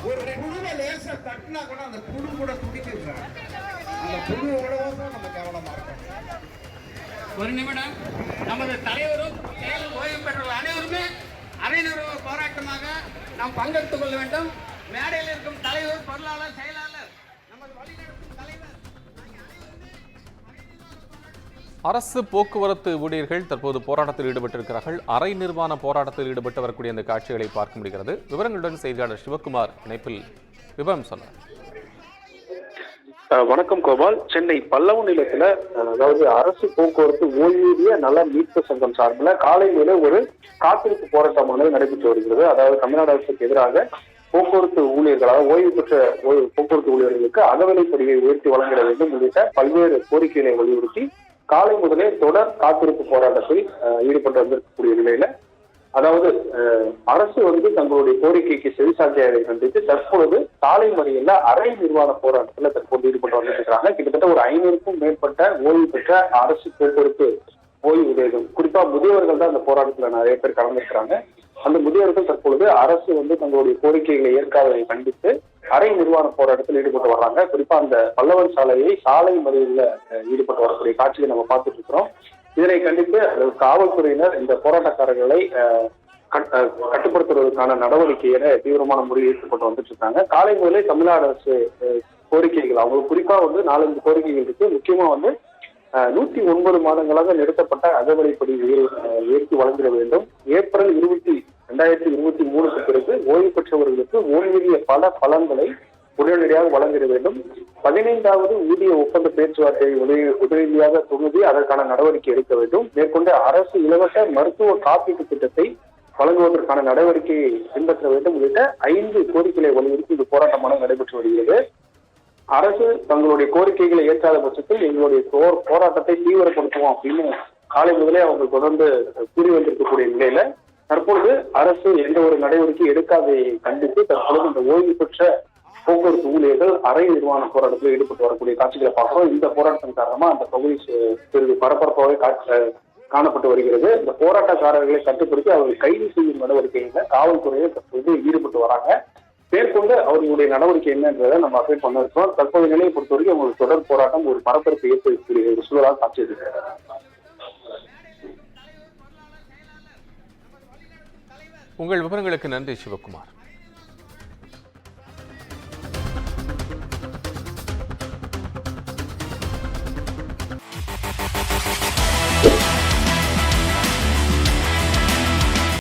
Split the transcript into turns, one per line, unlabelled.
ஒரு புழுவை லேசா தட்டினா கூட அந்த புழு கூட துடிக்குங்க. அந்த புழுவோட நம்ம கேவலமா இருக்கோம்.
ஒரு நிமிடம். நமது தலைவரும் செயல் ஓய்வு பெற்றவர்கள் அனைவருமே அரை நிறுவ போராட்டமாக நாம் பங்கெடுத்துக் கொள்ள வேண்டும். மேடையில் இருக்கும் தலைவர், பொருளாளர், செயலாளர், நமது வழிநடத்தும் தலைவர்.
அரசு போக்குவரத்து ஊழியர்கள் தற்போது போராட்டத்தில் ஈடுபட்டிருக்கிறார்கள். அரை நிர்வாண போராட்டத்தில் ஈடுபட்டு வரக்கூடிய அந்த காட்சிகளை பார்க்க முடிகிறது. விவரங்களுடன் செய்தியாளர் சிவகுமார் இணைப்பில் விவரம் சொன்னார்.
வணக்கம் கோபால். சென்னை பல்லவன் நிலையத்துல அதாவது அரசு போக்குவரத்து ஓய்வூதிய நல மீட்பு சங்கம் சார்பில் காலை மேல ஒரு காத்திருப்பு போராட்டமானது நடைபெற்று வருகிறது. அதாவது தமிழ்நாடு அரசுக்கு எதிராக போக்குவரத்து ஊழியர்களாக ஓய்வு பெற்ற போக்குவரத்து ஊழியர்களுக்கு அகவிலைப்படியை உயர்த்தி வழங்கிட வேண்டும் உள்ளிட்ட பல்வேறு கோரிக்கைகளை வலியுறுத்தி காலை முதலே தொடர் காத்திருப்பு போராட்டத்தில் ஈடுபட்டு வந்திருக்கக்கூடிய நிலையில அதாவது அரசு தங்களுடைய கோரிக்கைக்கு செவிசாய்க்காதை கண்டித்து தற்பொழுது சாலை மறியல்ல அரை நிர்வாண போராட்டத்துல தற்போது ஈடுபட்டு வந்துருக்காங்க. கிட்டத்தட்ட ஒரு 500க்கும் மேற்பட்ட ஓய்வு பெற்ற அரசு போக்குவரத்து ஓய்வூதியர்கள், குறிப்பா முதியவர்கள் தான் அந்த போராட்டத்துல நிறைய பேர் கலந்துருக்கிறாங்க. அந்த முதியவர்கள் தற்பொழுது அரசு தங்களுடைய கோரிக்கைகளை ஏற்காததை கண்டித்து அரை நிர்வாண போராட்டத்தில் ஈடுபட்டு வர்றாங்க. குறிப்பா அந்த பல்லவன் சாலை மறியல்ல ஈடுபட்டு வரக்கூடிய காட்சியை நம்ம பார்த்துட்டு இருக்கிறோம். இதனை கண்டித்து காவல்துறையினர் இந்த போராட்டக்காரர்களை கட்டுப்படுத்துவதற்கான நடவடிக்கையை தீவிரமான முறையில் ஈடுபட்டு வந்துட்டு இருக்காங்க. காலை முதலே தமிழ்நாடு அரசு கோரிக்கைகள், அவங்களுக்கு குறிப்பா 4-5 கோரிக்கைகள் இருக்கு. முக்கியமா 109 மாதங்களாக நிறுத்தப்பட்ட அகவிலைப்படி உயர்த்தி வழங்கிட வேண்டும். ஏப்ரல் 2023க்கு பிறகு ஓய்வு பெற்றவர்களுக்கு ஓய்வூதிய பல பலன்களை உடனடியாக வழங்கிட வேண்டும். 15வது ஊதிய ஒப்பந்த பேச்சுவார்த்தையை உடனடியாக துவங்கி அதற்கான நடவடிக்கை எடுக்க வேண்டும். மேற்கொண்டு அரசு இலவச மருத்துவ காப்பீட்டு திட்டத்தை வழங்குவதற்கான நடவடிக்கையை பின்பற்ற வேண்டும் உள்ளிட்ட 5 கோரிக்கைகளை வலியுறுத்தி இந்த போராட்டமானது நடைபெற்று வருகிறது. அரசு தங்களுடைய கோரிக்கைகளை ஏற்காத பட்சத்தில் எங்களுடைய போராட்டத்தை தீவிரப்படுத்துவோம் அப்படின்னு காலை முதலே அவங்க தொடர்ந்து கூறி வந்திருக்கக்கூடிய நிலையில தற்பொழுது அரசு எந்த ஒரு நடவடிக்கை எடுக்காதை கண்டித்து தற்பொழுது இந்த ஓய்வு பெற்ற போக்குவரத்து ஊழியர்கள் அரை நிர்வாண போராட்டத்தில் ஈடுபட்டு வரக்கூடிய காட்சிகளை பார்க்கிறோம். இந்த போராட்டம் காரணமா அந்த பகுதி சிறிது பரபரப்பாகவே காணப்பட்டு வருகிறது. இந்த போராட்டக்காரர்களை கட்டுப்படுத்தி அவர்கள் கைது செய்யும் நடவடிக்கைகளை காவல்துறையை தற்போது ஈடுபட்டு வராங்க. மேற்கொண்டு அவர்களுடைய நடவடிக்கை என்னன்றதை நம்ம அப்டேட் பண்ண இருக்கிறோம். தற்போதைய நிலையை பொறுத்தவரைக்கும் அவங்களுக்கு தொடர் போராட்டம் ஒரு பரபரப்பை ஏற்படுத்தக்கூடிய ஒரு சூழலாக காட்சி இருக்கிறது.
உங்கள் விவரங்களுக்கு நன்றி சிவகுமார்.